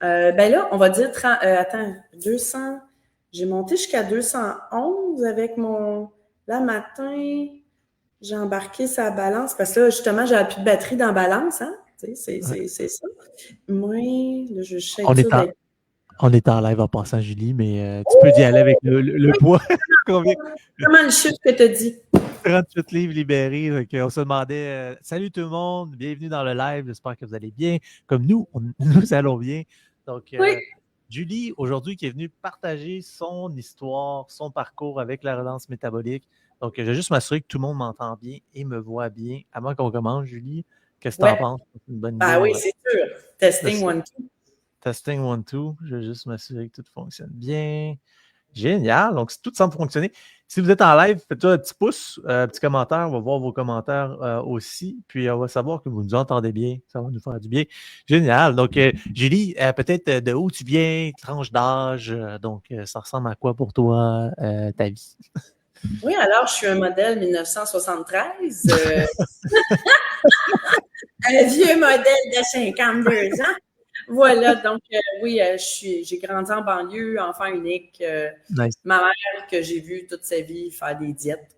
Ben là, on va dire, attends, 200, j'ai monté jusqu'à 211 avec mon, là, matin, j'ai embarqué sa balance, parce que là, justement, j'avais plus de batterie dans la balance, hein, tu sais, Ouais. c'est ça. Moi, là, je On être est sûre en, d'être... on est en live en passant, Julie, mais tu peux y aller avec Oh! le poids. Combien? Comment le chiffre que tu as dit? 38 livres libérés. Donc, on se demandait salut tout le monde, bienvenue dans le live. J'espère que vous allez bien. Comme nous, nous allons bien. Donc, Oui. Julie, aujourd'hui, qui est venue partager son histoire, son parcours avec la relance métabolique. Donc, je vais juste m'assurer que tout le monde m'entend bien et me voit bien. Avant qu'on commence, Julie, qu'est-ce que tu en Ouais. penses? C'est une bonne idée, Ben on oui, va c'est sûr. Testing tester. one, two. Testing one, two. Je vais juste m'assurer que tout fonctionne bien. Génial. Donc, si tout semble fonctionner, si vous êtes en live, faites-toi un petit pouce, un petit commentaire. On va voir vos commentaires aussi. Puis, on va savoir que vous nous entendez bien. Ça va nous faire du bien. Génial. Donc, Julie, peut-être de où tu viens, tranche d'âge. Donc, ça ressemble à quoi pour toi, ta vie? Oui, alors, je suis un modèle 1973. Un vieux modèle de 52 ans. Voilà, donc oui, j'ai grandi en banlieue, enfant unique. Nice. Ma mère que j'ai vue toute sa vie faire des diètes,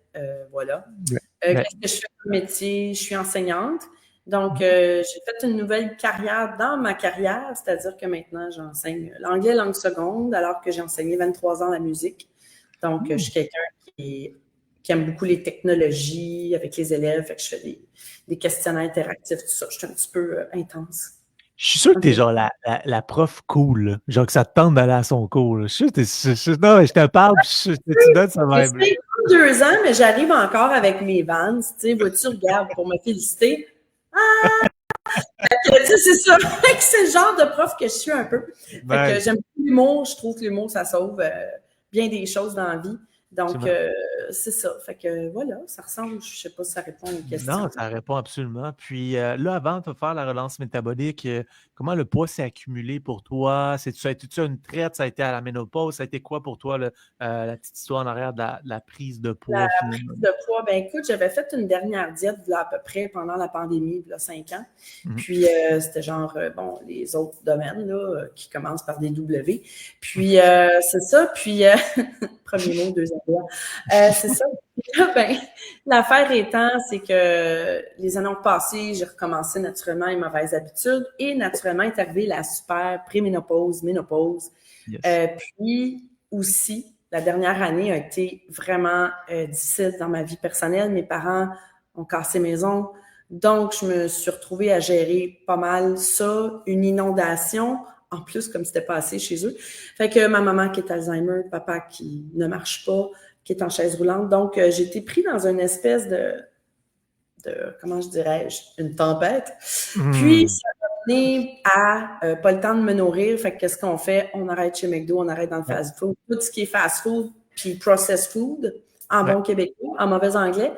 voilà. Ouais. Ouais. Qu'est-ce que je fais comme métier? Je suis enseignante. Donc, j'ai fait une nouvelle carrière dans ma carrière, c'est-à-dire que maintenant, j'enseigne l'anglais langue seconde, alors que j'ai enseigné 23 ans la musique. Donc, je suis quelqu'un qui aime beaucoup les technologies avec les élèves. Fait que je fais des questionnaires interactifs, tout ça. Je suis un petit peu intense. Je suis sûr que Un t'es peu. genre la prof cool, là. Genre que ça te tente d'aller à son cours, là. Je suis sûr que non, mais je te parle, puis tu donnes ça J'ai vibe, là. 52 ans, mais j'arrive encore avec mes Vans. Tu sais, vois-tu, regarde, pour me féliciter. Tu sais, c'est ça. C'est le genre de prof que je suis un peu. Fait que Nice. j'aime beaucoup l'humour. Je trouve que l'humour, ça sauve bien des choses dans la vie. Donc, Absolument. c'est ça. Fait que voilà, ça ressemble. Je sais pas si ça répond aux Non, questions. ça répond absolument. Puis là, avant de faire la relance métabolique, comment le poids s'est accumulé pour toi? Ça a été une traite? Ça a été à la ménopause? Ça a été quoi pour toi, la petite histoire en arrière de la prise de La poids, finalement? prise de poids, ben écoute, j'avais fait une dernière diète là, à peu près pendant la pandémie, là, 5 ans. Mhm. Puis c'était genre, bon, les autres domaines là, qui commencent par des W. Puis c'est ça. Puis premier mot, deuxième doigt. C'est ça. Puis là, ben, l'affaire étant, c'est que les années passées, j'ai recommencé naturellement les mauvaises habitudes et naturellement est arrivée la super préménopause, ménopause. Yes. Puis aussi, la dernière année a été vraiment difficile dans ma vie personnelle. Mes parents ont cassé maison. Donc, je me suis retrouvée à gérer pas mal ça, une inondation, en plus, comme c'était passé chez eux. Fait que ma maman qui est Alzheimer, papa qui ne marche pas, qui est en chaise roulante. Donc, j'ai été pris dans une espèce comment je dirais-je, une tempête. Puis, Hmm. ça m'a mené à pas le temps de me nourrir. Fait que qu'est-ce qu'on fait? On arrête chez McDo, on arrête dans le Ouais. fast-food. Tout ce qui est fast-food, puis processed food, en Ouais. bon québécois, en mauvais anglais.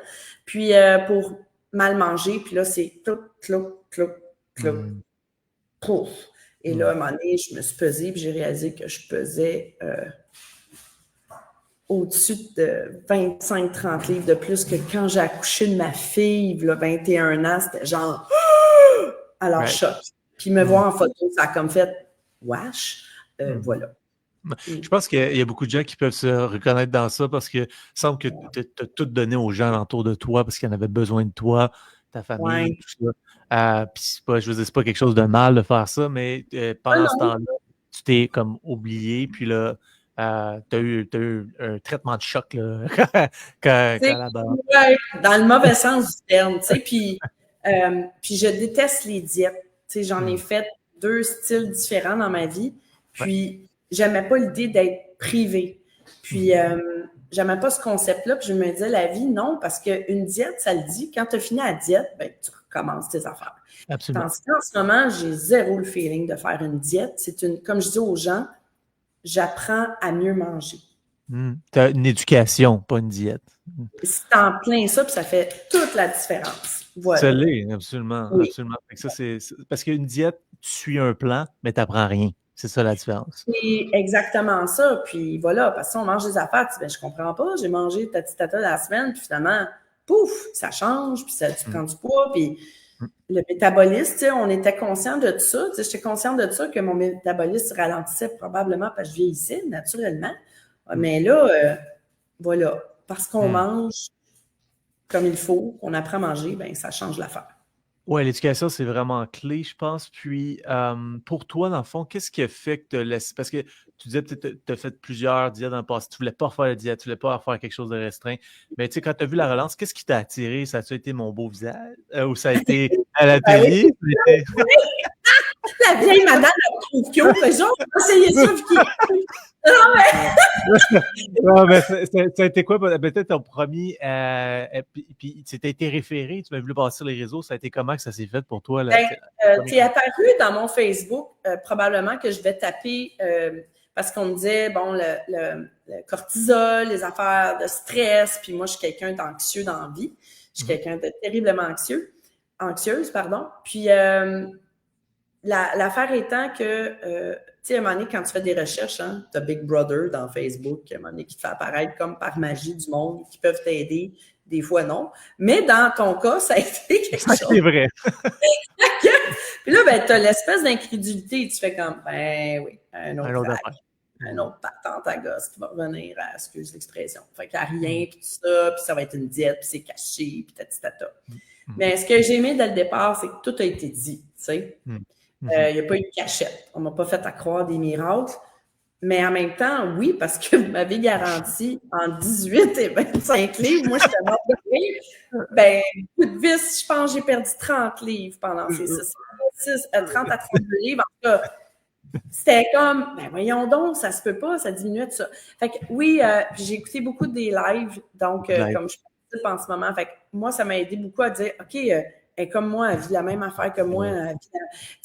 Puis, pour mal manger, puis là, c'est clouc, clouc, clouc, clouc, Hmm. pouf. Et là, Hmm. à un moment donné, je me suis pesée, puis j'ai réalisé que je pesais au-dessus de 25-30 livres de plus que quand j'ai accouché de ma fille, là, 21 ans, c'était genre, alors Right. choc. Puis me Hmm. voir en photo, ça a comme fait, wesh, Hmm. voilà. Je pense qu'il y a beaucoup de gens qui peuvent se reconnaître dans ça parce que il semble que tu as tout donné aux gens autour de toi parce qu'ils en avaient besoin de toi, ta famille, Ouais. tout ça. Puis je veux dire, c'est pas quelque chose de mal de faire ça, mais Ah pendant ce non, temps-là, tu t'es comme oublié, puis là, tu as eu un traitement de choc là, tu sais, quand la balance. ouais, dans le mauvais sens du terme, tu sais, puis je déteste les diètes. Tu sais, j'en ai Hmm. fait 2 styles différents dans ma vie, Ouais. puis j'aimais pas l'idée d'être privée. Puis Mhm. j'aimais pas ce concept-là, puis je me disais, la vie, non, parce qu'une diète, ça le dit, quand tu as fini la diète, ben, tu recommences tes affaires. Absolument. Tandis qu'en ce moment, j'ai zéro le feeling de faire une diète. C'est comme je dis aux gens, j'apprends à mieux manger. Tu as une éducation, pas une diète. C'est en plein ça, puis ça fait toute la différence. Ça Voilà. l'est, absolument, Oui. absolument. Fait que ça, parce qu'une diète, tu suis un plan, mais tu n'apprends rien. C'est ça la différence. C'est exactement ça. Puis voilà, parce que si on mange des affaires, tu dis, ben, je comprends pas, j'ai mangé tata la semaine, puis finalement, pouf, ça change, puis ça, tu Mm. prends du poids, puis le métabolisme, tu sais, on était conscient de ça. Tu sais, j'étais consciente de ça, que mon métabolisme se ralentissait probablement parce que je vieillissais naturellement. Mais là, voilà, parce qu'on mange comme il faut, qu'on apprend à manger, ben ça change l'affaire. Oui, l'éducation, c'est vraiment clé, je pense. Puis, pour toi, dans le fond, qu'est-ce qui a fait que tu as laissé... Parce que tu disais que tu as fait plusieurs diètes dans le passé. Tu ne voulais pas faire la diète, tu ne voulais pas faire quelque chose de restreint. Mais tu sais, quand tu as vu la relance, qu'est-ce qui t'a attiré? Ça a-tu été mon beau visage? Ou ça a été à la télé? La vieille madame, elle trouve cute. Genre, essayez ça, Vicky. Non, mais ça a été quoi? Peut-être ton premier. Puis, tu t'as été référé, tu m'as vu passer sur les réseaux. Ça a été comment que ça s'est fait pour toi? T'es apparu dans mon Facebook, probablement que je vais taper parce qu'on me disait, bon, le cortisol, les affaires de stress, puis moi, je suis quelqu'un d'anxieux dans la vie. Je suis quelqu'un de terriblement anxieuse, pardon. Puis, l'affaire étant que, tu sais, à un moment donné, quand tu fais des recherches, hein, tu as Big Brother dans Facebook, à un moment donné, qui te fait apparaître comme par magie du monde, qui peuvent t'aider, des fois non. Mais dans ton cas, ça a été quelque chose. C'est vrai. Puis là, ben, tu as l'espèce d'incrédulité. Tu fais comme, ben oui, un autre patente à gosse qui va revenir à, excuse l'expression. Fait qu'il n'y a rien, puis tout ça, puis ça va être une diète, puis c'est caché, puis tata. Mais ce que j'ai aimé dès le départ, c'est que tout a été dit, tu sais. Il n'y a pas eu de cachette. On ne m'a pas fait à croire des miracles. Mais en même temps, oui, parce que vous m'avez garanti en 18 et 25 livres, moi, j'étais morte de rire. Ben, coup de vis, je pense que j'ai perdu 30 livres pendant ces 30 à 32 livres. En tout cas, c'était comme, ben voyons donc, ça se peut pas, ça diminuait tout ça. Fait que oui, j'ai écouté beaucoup des lives, donc comme je participe en ce moment, fait que moi, ça m'a aidé beaucoup à dire, OK, elle est comme moi, elle vit la même affaire que moi.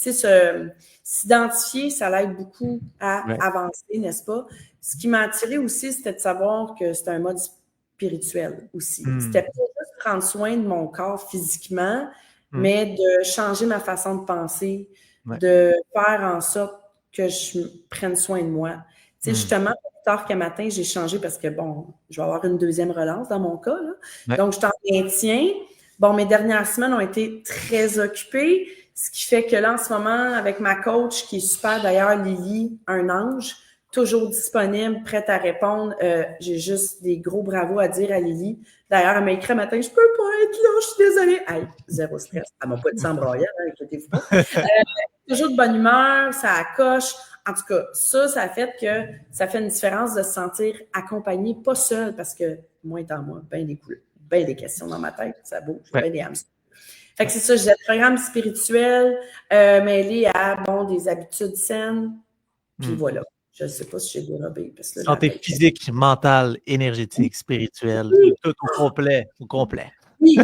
Tu sais, s'identifier, ça l'aide beaucoup à avancer, n'est-ce pas? Ce qui m'a attiré aussi, c'était de savoir que c'était un mode spirituel aussi. C'était pas juste prendre soin de mon corps physiquement, mais de changer ma façon de penser, de faire en sorte que je prenne soin de moi. Tu sais, justement, plus tard qu'un matin, j'ai changé parce que, bon, je vais avoir une deuxième relance dans mon cas, là. Donc, je t'en maintiens. Bon, mes dernières semaines ont été très occupées, ce qui fait que là, en ce moment, avec ma coach, qui est super d'ailleurs, Lily, un ange, toujours disponible, prête à répondre, j'ai juste des gros bravos à dire à Lily. D'ailleurs, elle m'a écrit un matin, je peux pas être là, je suis désolée. Hey, zéro stress. Elle m'a pas dit ça en broyant, inquiétez-vous pas. Toujours de bonne humeur, ça accroche. En tout cas, ça fait que ça fait une différence de se sentir accompagné, pas seul, parce que moi étant moi, ben des couleurs. Bien des questions dans ma tête, ça bouge, bien des hamsters. Fait que c'est ça, j'ai un programme spirituel mêlé à, bon, des habitudes saines, puis voilà. Je ne sais pas si j'ai dérobé. Parce que santé physique, mentale, énergétique, spirituelle, tout au complet. Oui,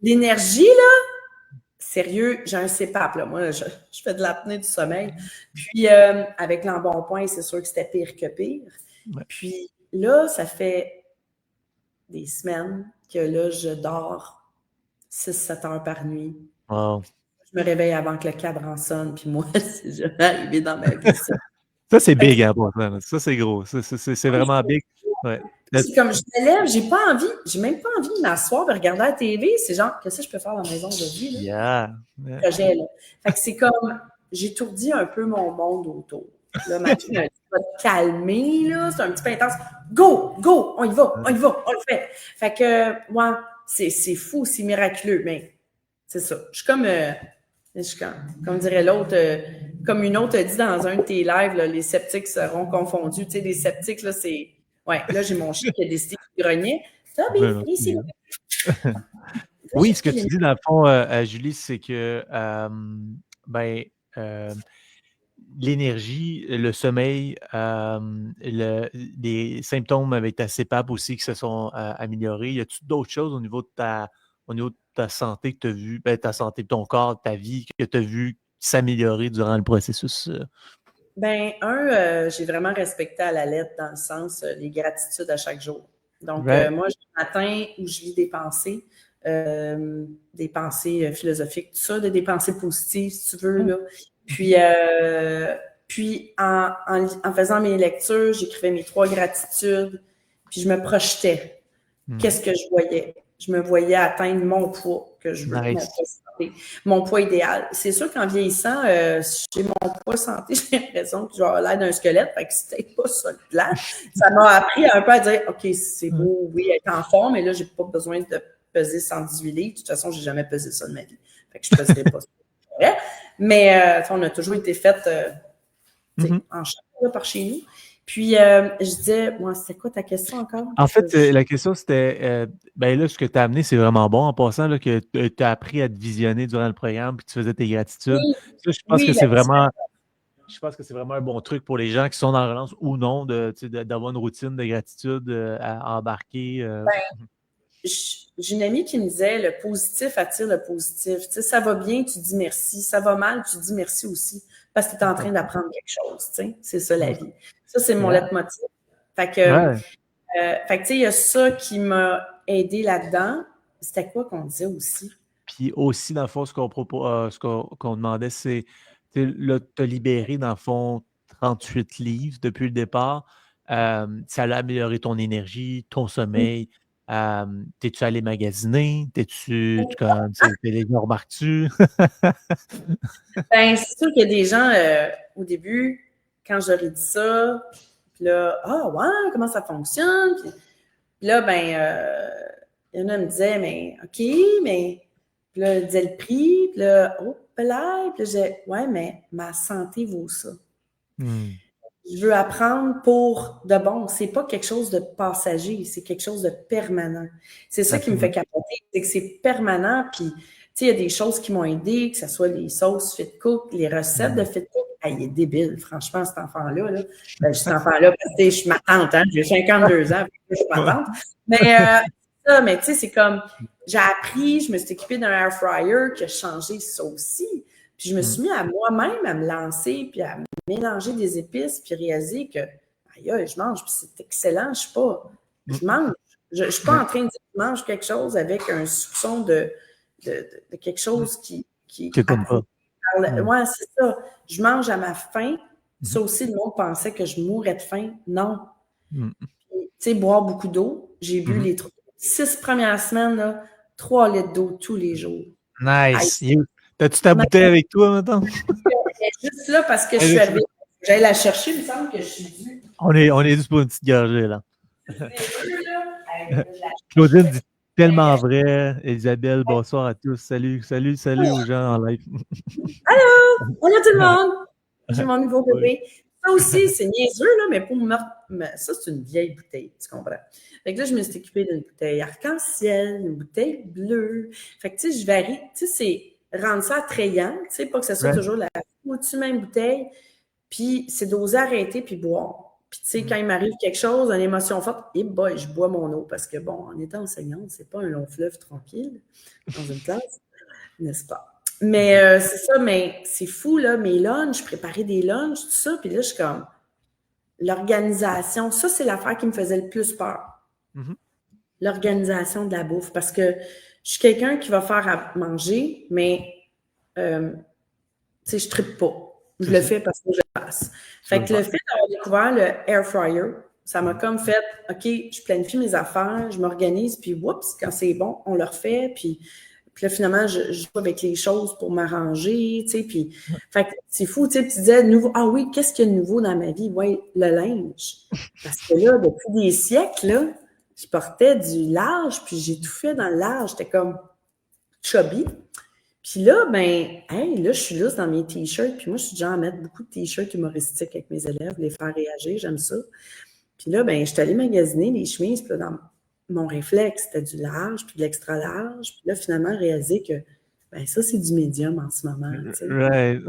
l'énergie, là, sérieux, j'ai un CPAP, là. Moi, je fais de l'apnée du sommeil. Puis, avec l'embonpoint, c'est sûr que c'était pire que pire. Puis là, ça fait des semaines que là, je dors 6-7 heures par nuit. Wow. Je me réveille avant que le cadran sonne, puis moi, c'est jamais arrivé dans ma vie, ça. Ça, c'est big, hein, ça, c'est gros. C'est vraiment big. Ouais. C'est comme, je me lève, j'ai même pas envie de m'asseoir et regarder la TV. C'est genre, qu'est-ce que je peux faire dans la maison aujourd'hui? Là? Projet, là. Fait que c'est comme, j'étourdis un peu mon monde autour. Là, ma fille a dit, va te calmer, là, c'est un petit peu intense. Go, on y va, on le fait. Fait que, ouais, c'est fou, c'est miraculeux, mais c'est ça. Je suis comme dirait l'autre, comme une autre a dit dans un de tes lives, là, les sceptiques seront confondus. Tu sais, les sceptiques, là, c'est... Ouais, là, j'ai mon chien qui a décidé qu'il grognait. Ça, bien, ici. Oui, ce que tu dis, dans le fond, Julie, c'est que, l'énergie, le sommeil, les symptômes avec ta CPAP aussi qui se sont améliorés. Y a-t-il d'autres choses au niveau de ta santé que tu as vu, ta santé, ton corps, ta vie, que tu as vu s'améliorer durant le processus? J'ai vraiment respecté à la lettre dans le sens les gratitudes à chaque jour. Donc, moi, j'ai un matin où je lis des pensées philosophiques, tout ça, des pensées positives, si tu veux, là. Puis en faisant mes lectures, j'écrivais mes 3 gratitudes, puis je me projetais. Qu'est-ce que je voyais? Je me voyais atteindre mon poids que je veux. Nice. santé. Mon poids idéal. C'est sûr qu'en vieillissant, j'ai mon poids santé, j'ai l'impression que je vais avoir l'air d'un squelette, fait que c'était pas ça le plan. Ça m'a appris un peu à dire, OK, c'est beau, oui, être en forme, mais là, j'ai pas besoin de peser 118 livres. De toute façon, j'ai jamais pesé ça de ma vie. Fait que je peserai pas ça. Mais on a toujours été faites en chambre par chez nous. Puis, je disais, moi, c'est quoi ta question encore? En fait, la question, c'était, ben là, ce que tu as amené, c'est vraiment bon en passant, là, que tu as appris à te visionner durant le programme, puis tu faisais tes gratitudes. Oui, Ça, je pense que c'est vraiment un bon truc pour les gens qui sont dans la relance ou non, d'avoir une routine de gratitude à embarquer. J'ai une amie qui me disait, le positif attire le positif. Tu sais, ça va bien, tu dis merci. Ça va mal, tu dis merci aussi. Parce que tu es en train d'apprendre quelque chose. Tu sais, c'est ça la vie. Ça, c'est mon leitmotiv. Fait que, tu sais, il y a ça qui m'a aidé là-dedans. C'était quoi qu'on disait aussi? Puis aussi, dans le fond, ce qu'on demandait, c'est te libérer, dans le fond, 38 livres depuis le départ. Ça a amélioré ton énergie, ton sommeil. T'es-tu allé magasiner? Les gens remarquent-tu? Ben, c'est sûr qu'il y a des gens, au début, quand je leur ai dit ça, puis là, ouais, comment ça fonctionne? Puis là, ben, il y en a qui me disaient, mais OK, mais puis là, ils disaient le prix, puis là, oh, là, puis là, j'ai ouais, mais ma santé vaut ça. Je veux apprendre pour de bon. C'est pas quelque chose de passager, c'est quelque chose de permanent. C'est ça qui me fait capoter, c'est que c'est permanent, puis tu sais, il y a des choses qui m'ont aidé, que ce soit les sauces FitCook, les recettes de FitCook. Il est débile, franchement, cet enfant-là. Là. Ben, cet enfant-là, parce que je suis ma tante, hein, j'ai 52 ans, je suis ma tante. Mais tu sais, c'est comme, j'ai appris, je me suis équipée d'un air fryer qui a changé ça aussi. Puis je me suis mis à moi-même à me lancer, puis à mélanger des épices, puis réaliser que, aïe, je mange, puis c'est excellent, je mange. Je suis pas en train de dire que je mange quelque chose avec un soupçon de quelque chose qui t'aimes pas. Ouais, c'est ça. Je mange à ma faim. Ça aussi, le monde pensait que je mourrais de faim. Non. Tu sais, boire beaucoup d'eau. J'ai bu les 6 premières semaines, là, 3 litres d'eau tous les jours. Nice. T'as-tu ta bouteille avec toi, maintenant? Juste là, parce que je suis arrivée. J'allais la chercher, il me semble que je suis due. On est juste pour une petite gorgée, là. Claudine dit tellement vrai. Isabelle, bonsoir à tous. Salut aux gens en live. Allô! Bonjour tout le monde! J'ai mon nouveau bébé. Ça aussi, c'est niaiseux, là, mais pour me ça, c'est une vieille bouteille, tu comprends? Fait que là, je me suis équipée d'une bouteille arc-en-ciel, une bouteille bleue. Fait que, tu sais, je varie. Tu sais, c'est rendre ça attrayant, tu sais, pas que ce soit toujours la foutue même bouteille. Puis, c'est d'oser arrêter puis boire. Puis, tu sais, quand il m'arrive quelque chose, une émotion forte, boy, je bois mon eau parce que, bon, en étant enseignante, c'est pas un long fleuve tranquille dans une classe, n'est-ce pas? Mais c'est ça, mais c'est fou, là, mes lunchs, préparer des lunchs, tout ça, puis là, je suis comme, l'organisation, ça, c'est l'affaire qui me faisait le plus peur. L'organisation de la bouffe, parce que je suis quelqu'un qui va faire à manger, mais, tu sais, je trippe pas. Je le fais parce que je passe. Fait que le fait d'avoir découvert le air fryer, ça m'a comme fait, OK, je planifie mes affaires, je m'organise, puis oups, quand c'est bon, on le refait, puis là, finalement, je joue avec les choses pour m'arranger, tu sais, puis fait que c'est fou, tu sais, tu disais, nouveau, ah oui, qu'est-ce qu'il y a de nouveau dans ma vie? Oui, le linge. Parce que là, depuis des siècles, là, je portais du large, puis j'ai tout fait dans le large. J'étais comme chubby. Puis là, ben, hey, là, je suis lousse dans mes t-shirts, puis moi, je suis déjà à mettre beaucoup de t-shirts humoristiques avec mes élèves, les faire réagir, j'aime ça. Puis là, ben, je suis allée magasiner les chemises, puis là, dans mon réflexe, c'était du large, puis de l'extra large. Puis là, finalement, réaliser que ben, ça, c'est du médium en ce moment. Right.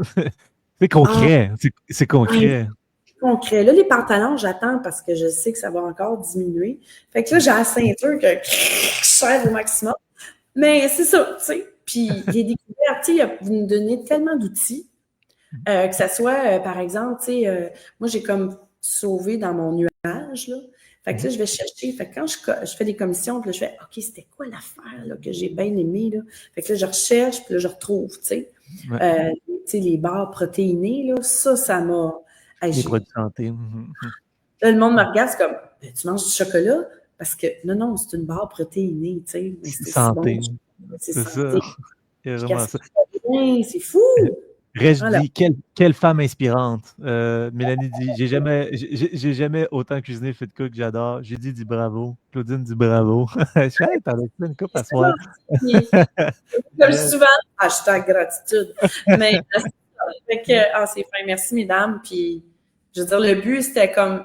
C'est concret. C'est concret. C'est concret. Là, les pantalons, j'attends parce que je sais que ça va encore diminuer. Fait que là, j'ai la ceinture que je serre au maximum. Mais c'est ça, tu sais. Puis les découvertes, tu sais, vous nous donnez tellement d'outils, que ça soit, par exemple, tu sais, moi, j'ai comme sauvé dans mon nuage, là. Fait que là, je vais chercher. Fait que quand je fais des commissions, puis là, je fais, OK, c'était quoi l'affaire là, que j'ai bien aimé, là? Fait que là, je recherche, puis là, je retrouve, tu sais. Tu sais, les barres protéinées, là, ça m'a... Les produits de santé. Là, le monde me regarde, c'est comme, tu manges du chocolat? Parce que, non, c'est une barre protéinée, tu sais. C'est santé. C'est santé. Il y a Je vraiment ça. gaspille pas rien, c'est fou! Reg Ah, là, dit quelle femme inspirante. Mélanie dit j'ai jamais autant cuisiné fait de cook, j'adore. Judy dit bravo. Claudine dit bravo. Je suis hey, t'en as fait une coupe à c'est soir. gentil. Comme Yes. souvent, hashtag gratitude. Mais fait que, c'est fin, merci mesdames. Puis, je veux dire, le but, c'était comme,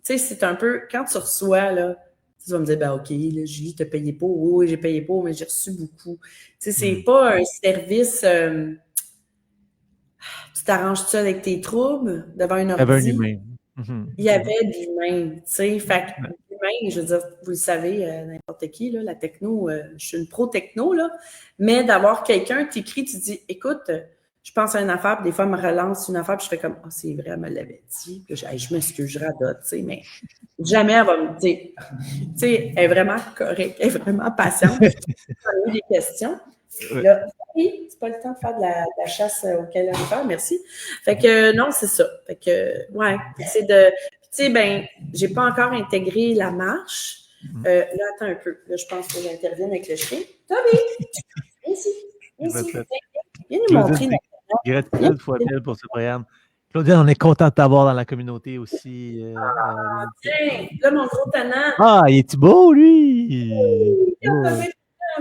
tu sais, c'est un peu, quand tu reçois, là, tu vas me dire, ben OK, là, Julie, t'as payé pour. Oui, oui, j'ai payé pour, mais j'ai reçu beaucoup. Tu sais, c'est pas un service, tu t'arranges ça avec tes troubles devant un Il y avait un ordi. humain. Mhm. Il y avait de l'humain, tu sais. Fait que l'humain, je veux dire, vous le savez, n'importe qui, là, la techno, je suis une pro-techno, là, mais d'avoir quelqu'un, t'écris, tu dis, écoute, je pense à une affaire, puis des fois, elle me relance une affaire, puis je fais comme, c'est vrai, elle me l'avait dit. Puis là, je m'excuse, je radote, tu sais, mais jamais elle va me dire, tu sais, elle est vraiment correcte, elle est vraiment patiente. J'en ai eu des questions. Là, oui, c'est pas le temps de faire de la chasse au calorifère, merci. Fait que non, c'est ça. Fait que ouais, c'est de. Tu sais, ben, j'ai pas encore intégré la marche. Là, attends un peu. Là, je pense que j'intervienne avec le chien. Toby! Viens ici. Viens ici. Viens nous Claudine montrer dit notre. gratitude fois 1000 pour ce programme. Claudine, on est content de t'avoir dans la communauté aussi. Tiens, là, mon gros tannant. Ah, il est beau, lui?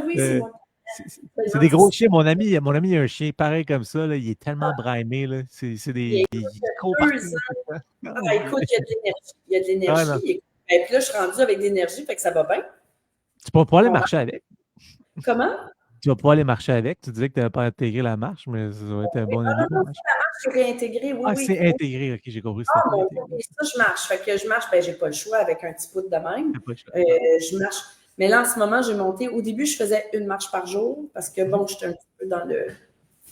Oui, c'est Euh, moi. c'est des gros chiens. Mon ami a un chien pareil comme ça. Là, il est tellement brimé. Là. C'est des. Il court Deux partout. écoute, il y a de l'énergie. Il y a de Ah, non. l'énergie. Et puis là, je suis rendue avec de l'énergie, fait que ça va bien. Tu vas pouvoir aller On marcher avec. Comment? Tu vas pouvoir aller marcher avec. Tu disais que tu n'avais pas intégré la marche, mais ça va être un bon ami pour Non, marcher. ça marche, c'est réintégré, oui, Ah, c'est oui. intégré. Ok, j'ai compris. C'était pas Mon intégré. Dieu, ça, je marche. Fait que je marche, ben, j'ai pas le choix avec un petit bout de même. C'est pas cher. Je marche. Mais là, en ce moment, j'ai monté. Au début, je faisais une marche par jour parce que, bon, j'étais un petit peu dans le.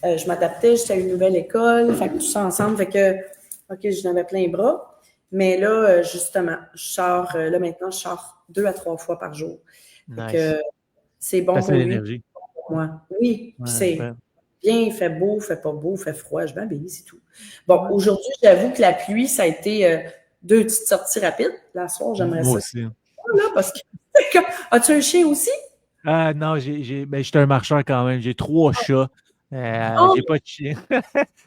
Je m'adaptais, j'étais à une nouvelle école. Fait que tout ça ensemble, fait que, OK, j'en avais plein les bras. Mais là, justement, je sors, là, maintenant, je sors 2 à 3 fois par jour. Fait Nice. que c'est bon Passer pour lui, l'énergie. pour moi. Oui, puis Ouais, c'est ouais. bien, il fait beau, il fait pas beau, il fait froid, je m'habille, c'est tout. Bon, aujourd'hui, j'avoue que la pluie, ça a été 2 petites sorties rapides. La soir, j'aimerais Moi ça. aussi. Là, parce que. As-tu un chien aussi? Ah non, ben, j'étais un marcheur quand même. J'ai 3 chats. Oh, J'ai pas de chien.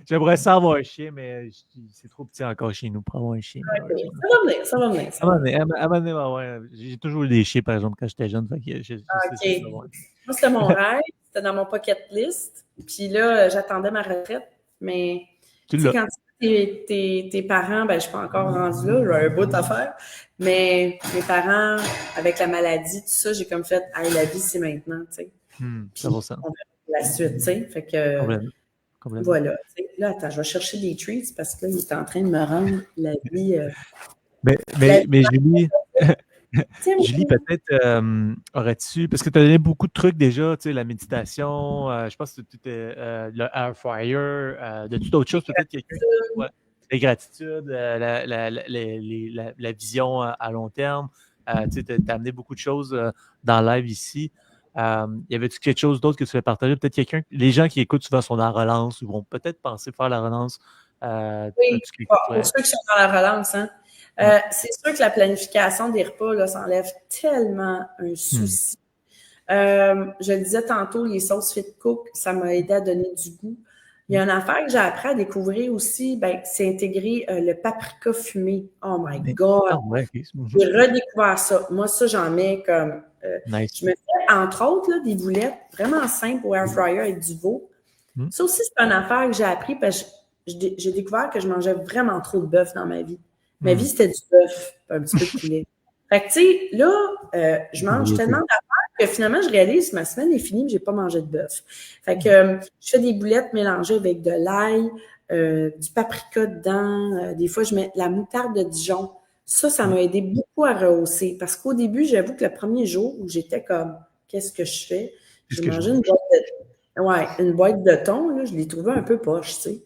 J'aimerais ça avoir un chien, mais c'est trop petit encore chez nous pour avoir un chien, OK. malheureusement. Ça va venir, ça va venir, ça va venir. À un moment donné, ouais, j'ai toujours eu des chiens, par exemple, quand j'étais jeune. Fait que je sais, c'est ça. OK. Ouais. Moi, c'était mon rêve. C'était dans mon pocket list. Puis là, j'attendais ma retraite. Mais, Tu tu sais, l'as. quand tes parents, ben, je suis pas encore rendue là, j'ai un bout à faire. Mais mes parents, avec la maladie, tout ça, j'ai comme fait, hey, la vie, c'est maintenant, tu sais. Ça Puis, vaut ça. on verra la suite, tu sais. Fait que, Complètement. Complètement. voilà. T'sais. Là, attends, je vais chercher des treats parce que là, il est en train de me rendre la vie. Mais, La mais, vie. mais Julie, Tiens, Julie, peut-être aurais-tu, parce que tu as donné beaucoup de trucs déjà, tu sais, la méditation, je pense que c'était le air fryer, de toutes autres choses, peut-être quelqu'un qui, ouais, les gratitudes, la vision à long terme, tu sais, as amené beaucoup de choses dans le live ici. Y avait-tu quelque chose d'autre que tu veux partager? Peut-être quelqu'un, les gens qui écoutent souvent sont dans la relance ou vont peut-être penser faire la relance. Oui, As-tu quelque bon, chose? pour ceux qui sont dans la relance, hein. Ouais. C'est sûr que la planification des repas, là, ça enlève tellement un souci. Je le disais tantôt, les sauces fit cook, ça m'a aidé à donner du goût. Il y a une affaire que j'ai appris à découvrir aussi, ben, c'est intégrer le paprika fumé. Oh my God! Ah ouais, ok. J'ai redécouvert ça. Moi, ça, j'en mets comme. Nice. Je me fais, entre autres, là, des boulettes vraiment simples au air fryer avec du veau. Ça aussi, c'est une affaire que j'ai appris parce que j'ai découvert que je mangeais vraiment trop de bœuf dans ma vie. Ma vie, c'était du bœuf, un petit peu de poulet. Fait que, tu sais, là, je mange tellement d'affaires que finalement, je réalise que ma semaine est finie, mais j'ai pas mangé de bœuf. Fait que je fais des boulettes mélangées avec de l'ail, du paprika dedans. Des fois, je mets de la moutarde de Dijon. Ça m'a aidé beaucoup à rehausser. Parce qu'au début, j'avoue que le premier jour où j'étais comme, qu'est-ce que je fais? J'ai mangé une boîte de thon, là, je l'ai trouvé un peu poche, tu sais.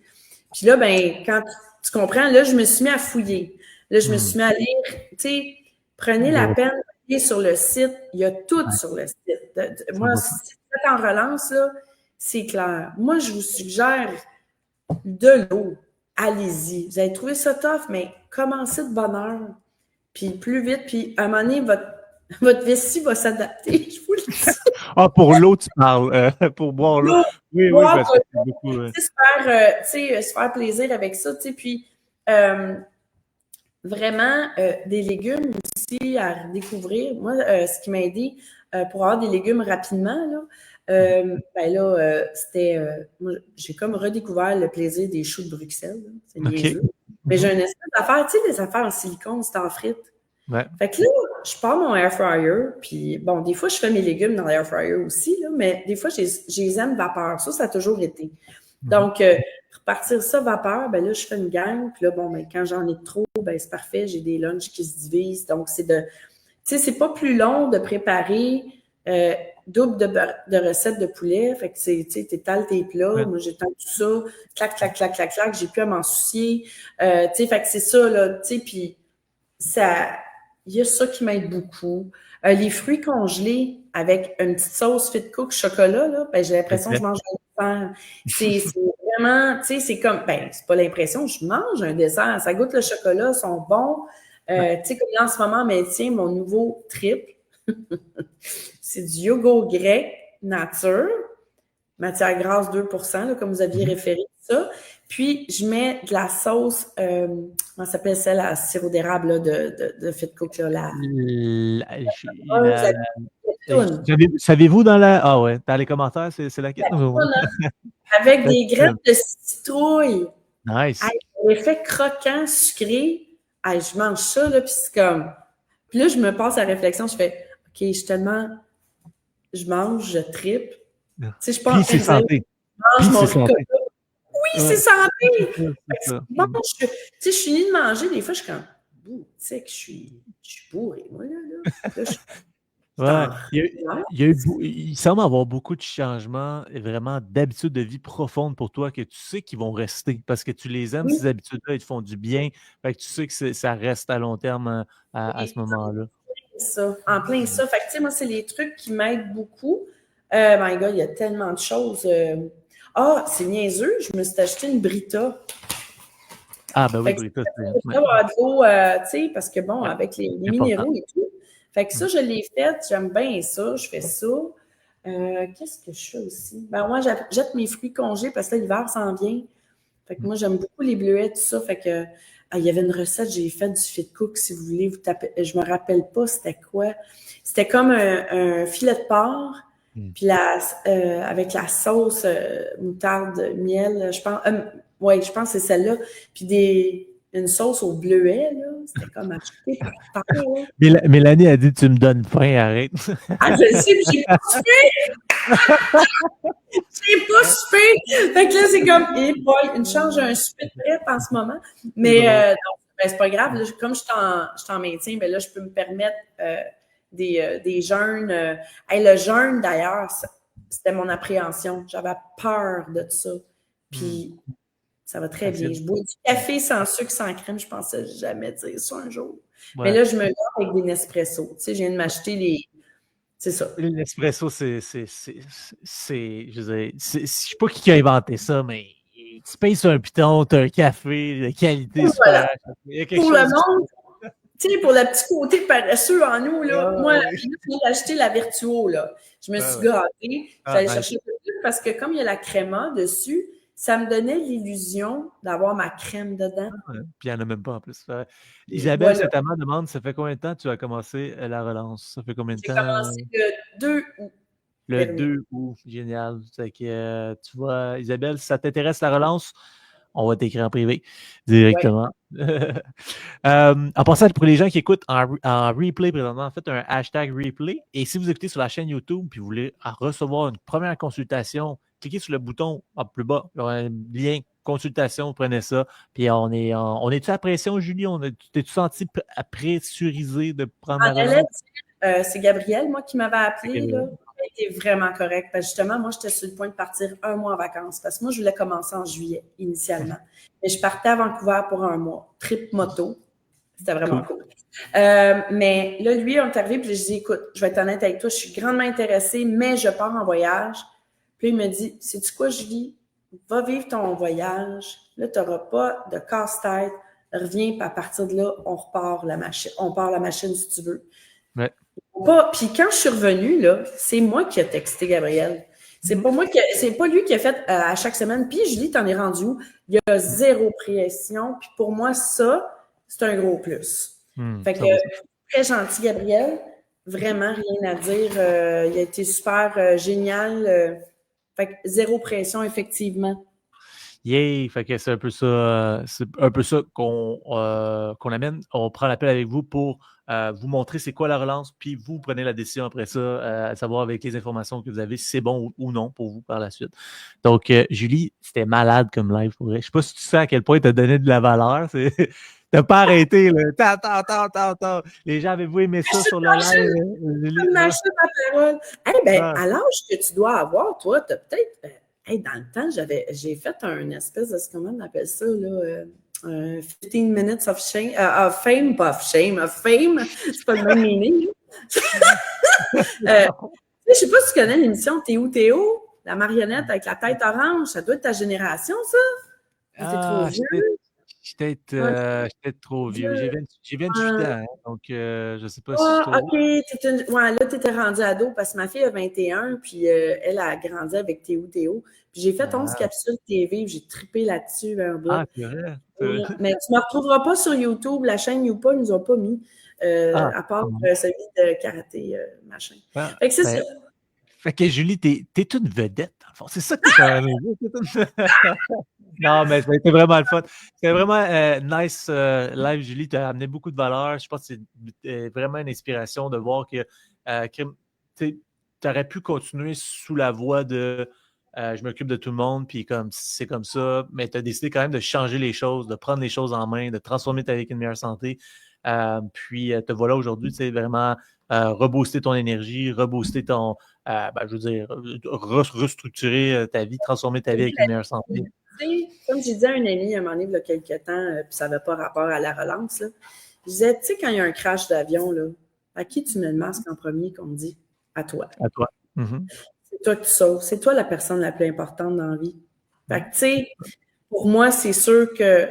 Puis là, ben, quand tu comprends, là, je me suis mis à fouiller. Là, je me suis mis à lire, tu sais, prenez la peine d'aller sur le site, il y a tout sur le site. Moi, si vous êtes en relance, là, c'est clair. Moi, je vous suggère de l'eau. Allez-y. Vous allez trouver ça tough, mais commencez de bonne heure. Puis plus vite, puis à un moment donné, votre vessie va s'adapter, je vous le dis. Ah, pour l'eau, tu parles. Pour boire l'eau. L'eau, Oui, oui, boire parce de que c'est l'eau, beaucoup. se faire plaisir avec ça, tu sais, puis vraiment, des légumes aussi à découvrir. Moi, ce qui m'a aidé pour avoir des légumes rapidement, là, c'était. Moi, j'ai comme redécouvert le plaisir des choux de Bruxelles. Là. C'est OK. niaiseux. Mais j'ai une espèce d'affaire, tu sais, des affaires en silicone, c'est en frites. Ouais. Fait que là, je pars mon air fryer, puis bon, des fois, je fais mes légumes dans l'air fryer aussi, là, mais des fois, je les aime vapeur. Ça a toujours été. Donc, repartir ça vapeur, ben là, je fais une gang. Puis là, bon, ben, quand j'en ai trop, ben c'est parfait. J'ai des lunchs qui se divisent. Donc, c'est de... Tu sais, c'est pas plus long de préparer double de recettes de poulet. Fait que c'est, tu sais, t'étales tes plats. Ouais. Moi, j'étale tout ça. Clac, clac, clac, clac, clac. J'ai plus à m'en soucier. Tu sais, fait que c'est ça, là. Tu sais, puis ça... Il y a ça qui m'aide beaucoup. Les fruits congelés avec une petite sauce fit cook chocolat, là, ben, j'ai l'impression que je mange un dessert. C'est vraiment, tu sais, c'est comme, ben, c'est pas l'impression, je mange un dessert. Ça goûte le chocolat, ils sont bons. Tu sais, comme là, en ce moment, mais tiens, mon nouveau trip, c'est du yogourt grec nature, matière grasse 2%, là, comme vous aviez référé ça. Puis, je mets de la sauce, comment s'appelle celle à sirop d'érable là, de Fit Cook, là, Savez-vous dans la. Ah ouais, dans les commentaires, c'est laquelle? avec des graines de citrouille. Nice. Hey, l'effet croquant, sucré. Hey, je mange ça, là, puis c'est comme... Puis là, je me passe à la réflexion, je fais, OK, je suis tellement... Je mange, je tripe. Tu sais, je suis pas en Puis train c'est de dire, santé. je mange Puis mon c'est santé. ricotta. Oui, c'est santé! C'est ça. Bon, tu sais, je finis de manger, des fois, je suis comme, tu sais que je suis bourré, moi, là. Là, Ouais. Il semble avoir beaucoup de changements et vraiment d'habitudes de vie profondes pour toi que tu sais qu'ils vont rester parce que tu les aimes, oui, ces habitudes-là, ils te font du bien. Fait que tu sais que ça reste à long terme à ce moment-là. ça, en plein ça. Fait que, tu sais, moi, c'est les trucs qui m'aident beaucoup. My God, il y a tellement de choses. C'est niaiseux, je me suis acheté une Brita. Ah, ben oui, Fait que Brita, ça, c'est je avoir de l'eau, tu sais, parce que bon, ouais, avec les important. minéraux et tout. Fait que ça, je l'ai fait, j'aime bien ça, je fais ça. Qu'est-ce que je fais aussi? Ben, moi, jette mes fruits congés parce que là, l'hiver s'en vient. Fait que moi, j'aime beaucoup les bleuets, tout ça. Fait que, il y avait une recette, j'ai faite du fit cook, si vous voulez, vous tapez, je me rappelle pas c'était quoi. C'était comme un filet de porc, puis avec la sauce moutarde, miel, je pense, ouais, je pense que c'est celle-là. Puis une sauce au bleuet, là. C'était comme acheté par terre, là. Mélanie a dit tu me donnes faim, arrête. Ah, je le sais, puis j'ai pas soupé! J'ai pas soupé! Fait que là, c'est comme, boy, une chance, j'ai un souper de prep en ce moment. Mais non, ben, c'est pas grave. Là, comme je suis en maintien, ben là, je peux me permettre des jeûnes. Hey, le jeûne, d'ailleurs, c'était mon appréhension. J'avais peur de ça. Puis, ça va très bien. Je bois du café sans sucre, sans crème. Je pensais jamais dire ça un jour. Ouais. Mais là, je me garde avec des Nespresso. Tu sais, je viens de m'acheter c'est ça. L'espresso, je sais pas qui a inventé ça, mais tu payes sur un piton, tu as un café de qualité Voilà. super. Il y a quelque Pour le chose. monde, tu sais, pour le petit côté paresseux en nous, là, moi, Ouais. je viens d'acheter la Vertuo, là. Je me suis gâtée. J'allais chercher un peu plus parce que comme il y a la créma dessus, ça me donnait l'illusion d'avoir ma crème dedans. Ouais. Puis il n'y en a même pas en plus. Isabelle Voilà. Saint-Amand demande ça fait combien de temps que tu as commencé la relance? Ça fait combien de J'ai temps? commencé le 2 août Le dernier. 2 août. Génial. C'est que, tu vois, Isabelle, si ça t'intéresse la relance, on va t'écrire en privé directement. Ouais. En passant, pour les gens qui écoutent en replay présentement, faites un hashtag replay. Et si vous écoutez sur la chaîne YouTube et vous voulez recevoir une première consultation, cliquez sur le bouton plus bas. Il y aura un lien consultation, vous prenez ça. Puis on est-tu à pression, Julie? T'es-tu senti pressurisé de prendre la relance? C'est Gabriel, moi, qui m'avait appelé, là. Elle était vraiment correcte. Parce que justement, moi, j'étais sur le point de partir un mois en vacances. Parce que moi, je voulais commencer en juillet, initialement. Mais je partais à Vancouver pour un mois. Trip moto. C'était vraiment cool. Mais là, lui, on est arrivé, puis je dis, écoute, je vais être honnête avec toi, je suis grandement intéressée, mais je pars en voyage. Puis il me dit, sais-tu quoi, Julie? Va vivre ton voyage. Là, tu n'auras pas de casse-tête. Reviens, puis à partir de là, on repart la machine. On part la machine si tu veux. Ouais. Puis quand je suis revenue, là, c'est moi qui ai texté Gabriel. C'est pas lui qui a fait à chaque semaine. Puis Julie, t'en es rendu où? Il y a zéro pression. Puis pour moi, ça, c'est un gros plus. Fait que 100%. très gentil, Gabriel. Vraiment rien à dire. Il a été super génial. Fait que zéro pression, effectivement. Yay! Fait que c'est un peu ça qu'on amène. On prend l'appel avec vous pour vous montrer c'est quoi la relance, puis vous prenez la décision après ça, à savoir avec les informations que vous avez si c'est bon ou non pour vous par la suite. Donc, Julie, c'était malade comme live pour vrai. Je sais pas si tu sais à quel point tu as donné de la valeur. T'as pas arrêté, là. Tant. Les gens, avez-vous aimé ça sur le live, Julie? À l'âge que tu dois avoir, toi, tu as peut-être. Dans le temps, j'ai fait un espèce de, comment on appelle ça, là, 15 minutes of shame, of fame, pas of shame, of fame, c'est pas le même meaning. Je sais pas si tu connais l'émission T'es où, Théo? La marionnette avec la tête orange, ça doit être ta génération, ça? T'es trop vieux? Je suis peut-être trop vieux. J'ai 28 ans, hein, donc je sais pas si je suis trop OK. Ouais, là, tu étais rendu ado parce que ma fille a 21, puis elle a grandi avec Théo Théo. Puis j'ai fait 11 capsules TV, j'ai trippé là-dessus un bout. c'est vrai. Mais tu ne me retrouveras pas sur YouTube. La chaîne Youpa ne nous a pas mis, à part celui de karaté, machin. Fait que c'est ça. Fait que Julie, t'es une vedette, dans le fond. C'est ça que t'es un Non, mais ça a été vraiment le fun. C'était vraiment nice live, Julie. Tu as amené beaucoup de valeur. Je pense que c'est vraiment une inspiration de voir que tu aurais pu continuer sous la voie de je m'occupe de tout le monde, puis comme c'est comme ça, mais tu as décidé quand même de changer les choses, de prendre les choses en main, de transformer ta vie avec une meilleure santé. Puis te voilà aujourd'hui, tu sais, vraiment rebooster ton énergie, rebooster ton, je veux dire, restructurer ta vie, transformer ta vie avec une meilleure santé. Comme j'ai dit à une amie à un moment donné, il y a quelques temps, puis ça n'avait pas rapport à la relance, là, je disais, tu sais, quand il y a un crash d'avion, là, à qui tu mets le masque en premier qu'on me dit? À toi. À toi. Mm-hmm. C'est toi que tu sauves. C'est toi la personne la plus importante dans la vie. Fait que, tu sais, pour moi, c'est sûr que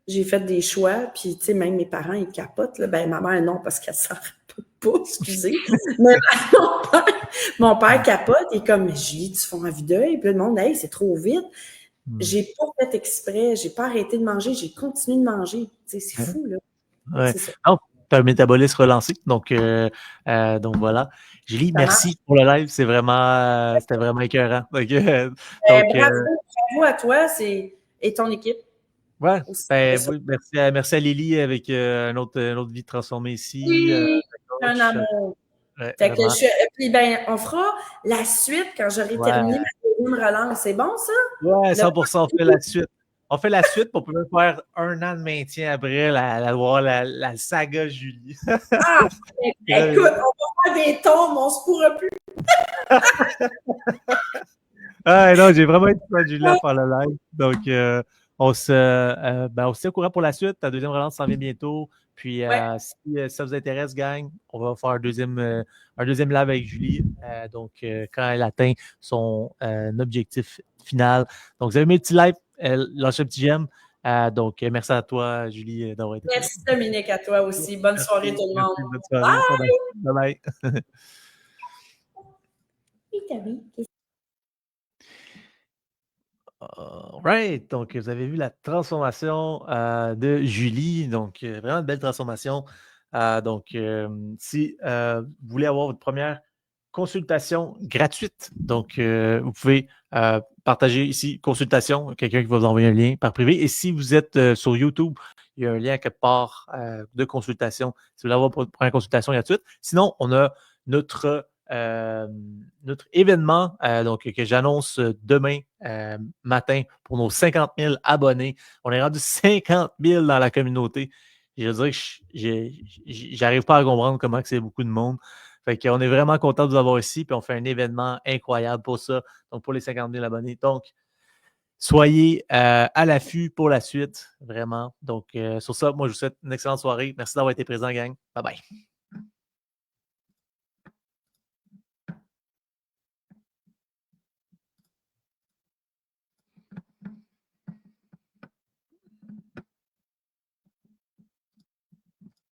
j'ai fait des choix, puis, tu sais, même mes parents, ils capotent, là. Ben, ma mère, non, parce qu'elle s'en rappelle pas, excusez. Mais mon père capote, il est comme, mais Julie, tu fais envie d'œil, puis le monde, hey, c'est trop vite. J'ai pas fait exprès, j'ai pas arrêté de manger, j'ai continué de manger. Tu sais, c'est fou, là. Ouais. C'est ça. Donc, tu as un métabolisme relancé. Donc voilà. Julie, merci pour le live. C'était vraiment écœurant. Bravo à toi et ton équipe. Ouais. Oui, merci à Lily avec une autre vie transformée ici. Oui, un amour. Ouais, Fait que vraiment. puis on fera la suite quand j'aurai Ouais. terminé ma deuxième relance. C'est bon, ça? Ouais, 100%, on fait la suite. On fait la suite pour pouvoir faire un an de maintien après la saga Julie. Écoute, on va faire des tombes, on se pourra plus. Non, j'ai vraiment été fan de Julie à faire le live. Donc, on se tient au courant pour la suite. Ta deuxième relance s'en vient bientôt. Puis, si ça vous intéresse, gang, on va faire un deuxième live avec Julie. Donc, quand elle atteint son objectif final. Donc, vous avez mes petits lives, lâchez un petit j'aime. Donc, merci à toi, Julie, d'avoir été là. Merci, Dominique, à toi aussi. Bonne soirée, tout le monde. Bonne soirée. Bye. Bye. Right. Donc, vous avez vu la transformation de Julie. Donc, vraiment une belle transformation. Si vous voulez avoir votre première consultation gratuite, donc vous pouvez partager ici consultation, quelqu'un qui va vous envoyer un lien par privé. Et si vous êtes sur YouTube, il y a un lien quelque part de consultation. Si vous voulez avoir votre première consultation gratuite. Sinon, on a notre événement que j'annonce demain matin pour nos 50 000 abonnés. On est rendu 50 000 dans la communauté. Je veux dire que j'arrive pas à comprendre comment c'est beaucoup de monde. Fait qu'on est vraiment content de vous avoir ici, puis on fait un événement incroyable pour ça, donc pour les 50 000 abonnés. Donc, soyez à l'affût pour la suite, vraiment. Donc, sur ça, moi, je vous souhaite une excellente soirée. Merci d'avoir été présent, gang. Bye bye.